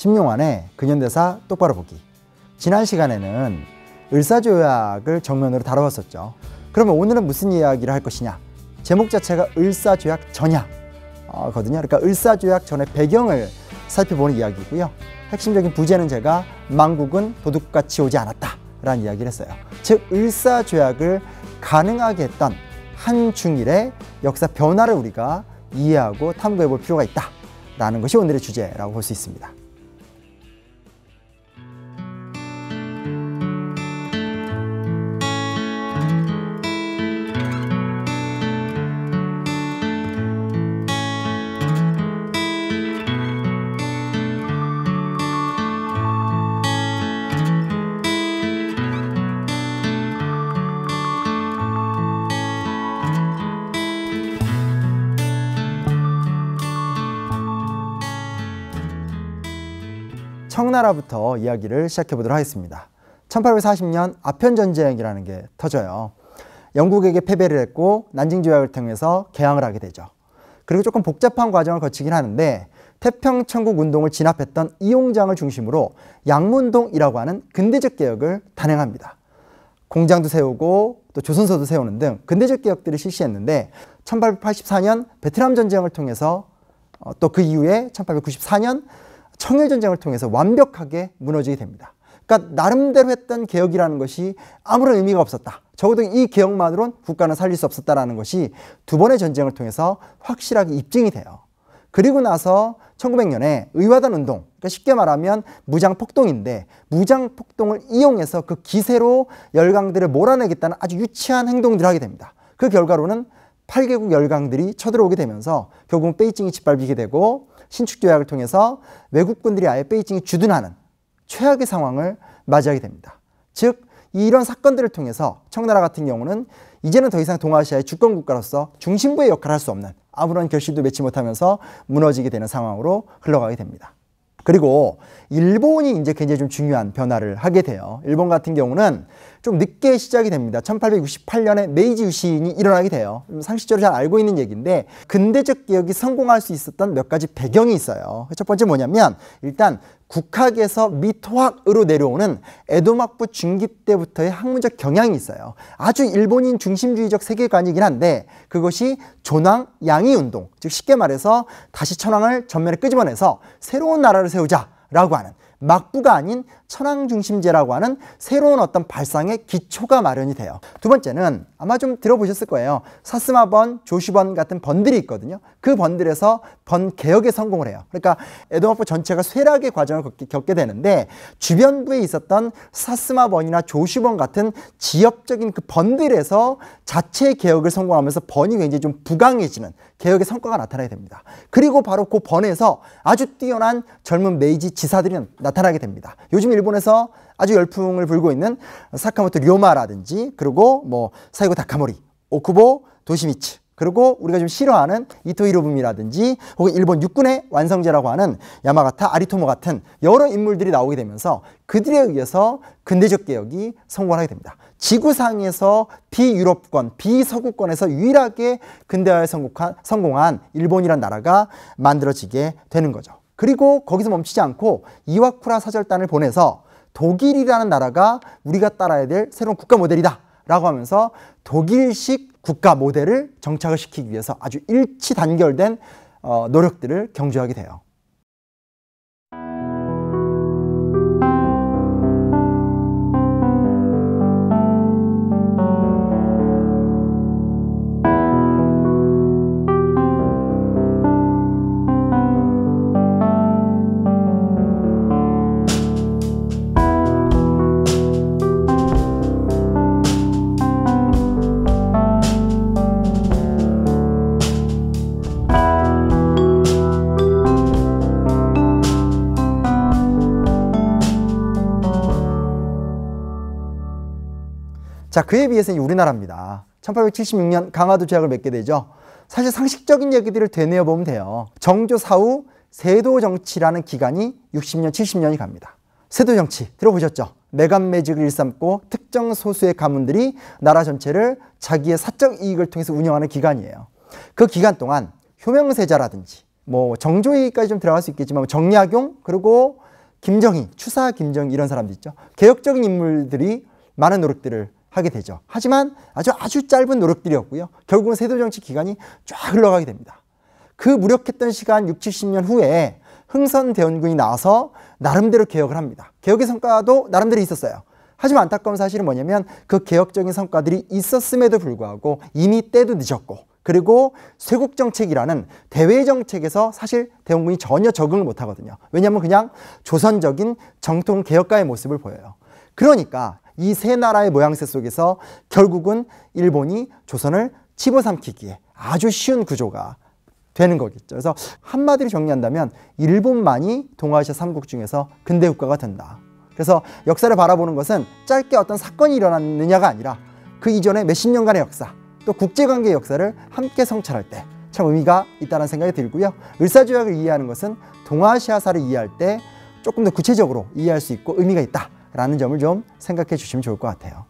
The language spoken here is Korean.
김용환의 근현대사 똑바로 보기. 지난 시간에는 을사조약을 정면으로 다뤄봤었죠. 그러면 오늘은 무슨 이야기를 할 것이냐? 제목 자체가 을사조약 전야 거든요. 그러니까 을사조약 전의 배경을 살펴보는 이야기고요. 핵심적인 부제는 제가 망국은 도둑같이 오지 않았다 라는 이야기를 했어요. 즉 을사조약을 가능하게 했던 한중일의 역사 변화를 우리가 이해하고 탐구해 볼 필요가 있다 라는 것이 오늘의 주제라고 볼 수 있습니다. 청나라부터 이야기를 시작해 보도록 하겠습니다. 1840년 아편전쟁이라는 게 터져요. 영국에게 패배를 했고 난징조약을 통해서 개항을 하게 되죠. 그리고 조금 복잡한 과정을 거치긴 하는데 태평천국 운동을 진압했던 이용장을 중심으로 양문동이라고 하는 근대적 개혁을 단행합니다. 공장도 세우고 또 조선소도 세우는 등 근대적 개혁들을 실시했는데 1884년 베트남 전쟁을 통해서 또 그 이후에 1894년 청일전쟁을 통해서 완벽하게 무너지게 됩니다. 그러니까 나름대로 했던 개혁이라는 것이 아무런 의미가 없었다. 적어도 이 개혁만으로는 국가는 살릴 수 없었다는 것이 두 번의 전쟁을 통해서 확실하게 입증이 돼요. 그리고 나서 1900년에 의화단 운동, 그러니까 쉽게 말하면 무장폭동인데 무장폭동을 이용해서 그 기세로 열강들을 몰아내겠다는 아주 유치한 행동들을 하게 됩니다. 그 결과로는 8개국 열강들이 쳐들어오게 되면서 결국은 베이징이 짓밟히게 되고 신축조약을 통해서 외국군들이 아예 베이징에 주둔하는 최악의 상황을 맞이하게 됩니다. 즉 이런 사건들을 통해서 청나라 같은 경우는 이제는 더 이상 동아시아의 주권국가로서 중심부의 역할을 할 수 없는 아무런 결실도 맺지 못하면서 무너지게 되는 상황으로 흘러가게 됩니다. 그리고 일본이 이제 굉장히 좀 중요한 변화를 하게 돼요. 일본 같은 경우는 좀 늦게 시작이 됩니다. 1868년에 메이지 유신이 일어나게 돼요. 상식적으로 잘 알고 있는 얘기인데 근대적 개혁이 성공할 수 있었던 몇 가지 배경이 있어요. 첫 번째 뭐냐면 일단 국학에서 미토학으로 내려오는 에도막부 중기 때부터의 학문적 경향이 있어요. 아주 일본인 중심주의적 세계관이긴 한데 그것이 존왕 양이운동, 즉 쉽게 말해서 다시 천황을 전면에 끄집어내서 새로운 나라를 세우자라고 하는 막부가 아닌 천황중심제라고 하는 새로운 어떤 발상의 기초가 마련이 돼요. 두 번째는 아마 좀 들어보셨을 거예요. 사스마번, 조슈번 같은 번들이 있거든요. 그 번들에서 번 개혁에 성공을 해요. 그러니까 에도막부 전체가 쇠락의 과정을 겪게 되는데 주변부에 있었던 사스마번이나 조슈번 같은 지역적인 그 번들에서 자체 개혁을 성공하면서 번이 굉장히 좀 부강해지는 개혁의 성과가 나타나게 됩니다. 그리고 바로 그 번에서 아주 뛰어난 젊은 메이지 지사들이 나타나게 됩니다. 요즘 일본에서 아주 열풍을 불고 있는 사카모토 료마라든지 그리고 뭐 사이고 다카모리, 오쿠보 도시미츠 그리고 우리가 좀 싫어하는 이토 히로부미라든지 혹은 일본 육군의 완성제라고 하는 야마가타 아리토모 같은 여러 인물들이 나오게 되면서 그들에 의해서 근대적 개혁이 성공하게 됩니다. 지구상에서 비유럽권, 비서구권에서 유일하게 근대화에 성공한 일본이란 나라가 만들어지게 되는 거죠. 그리고 거기서 멈추지 않고 이와쿠라 사절단을 보내서 독일이라는 나라가 우리가 따라야 될 새로운 국가 모델이다 라고 하면서 독일식 국가 모델을 정착을 시키기 위해서 아주 일치 단결된 노력들을 경주하게 돼요. 자, 그에 비해서 우리나라입니다. 1876년 강화도 조약을 맺게 되죠. 사실 상식적인 얘기들을 되뇌어 보면 돼요. 정조 사후 세도정치라는 기간이 60년, 70년이 갑니다. 세도정치 들어보셨죠? 매간매직을 일삼고 특정 소수의 가문들이 나라 전체를 자기의 사적 이익을 통해서 운영하는 기간이에요. 그 기간 동안 효명세자라든지 뭐 정조위까지 좀 들어갈 수 있겠지만 정약용 그리고 김정희, 추사 김정희 이런 사람들 있죠. 개혁적인 인물들이 많은 노력들을 하게 되죠. 하지만 아주 짧은 노력들이었고요. 결국은 세도 정치 기간이 쫙 흘러가게 됩니다. 그 무력했던 시간 60, 70년 후에 흥선대원군이 나와서 나름대로 개혁을 합니다. 개혁의 성과도 나름대로 있었어요. 하지만 안타까운 사실은 뭐냐면 그 개혁적인 성과들이 있었음에도 불구하고 이미 때도 늦었고, 그리고 쇄국정책이라는 대외정책에서 사실 대원군이 전혀 적응을 못하거든요. 왜냐하면 그냥 조선적인 정통개혁가의 모습을 보여요. 그러니까 이 세 나라의 모양새 속에서 결국은 일본이 조선을 집어삼키기에 아주 쉬운 구조가 되는 거겠죠. 그래서 한마디로 정리한다면 일본만이 동아시아 3국 중에서 근대 국가가 된다. 그래서 역사를 바라보는 것은 짧게 어떤 사건이 일어났느냐가 아니라 그 이전의 몇십 년간의 역사, 또 국제관계의 역사를 함께 성찰할 때 참 의미가 있다는 생각이 들고요. 을사조약을 이해하는 것은 동아시아사를 이해할 때 조금 더 구체적으로 이해할 수 있고 의미가 있다라는 점을 좀 생각해 주시면 좋을 것 같아요.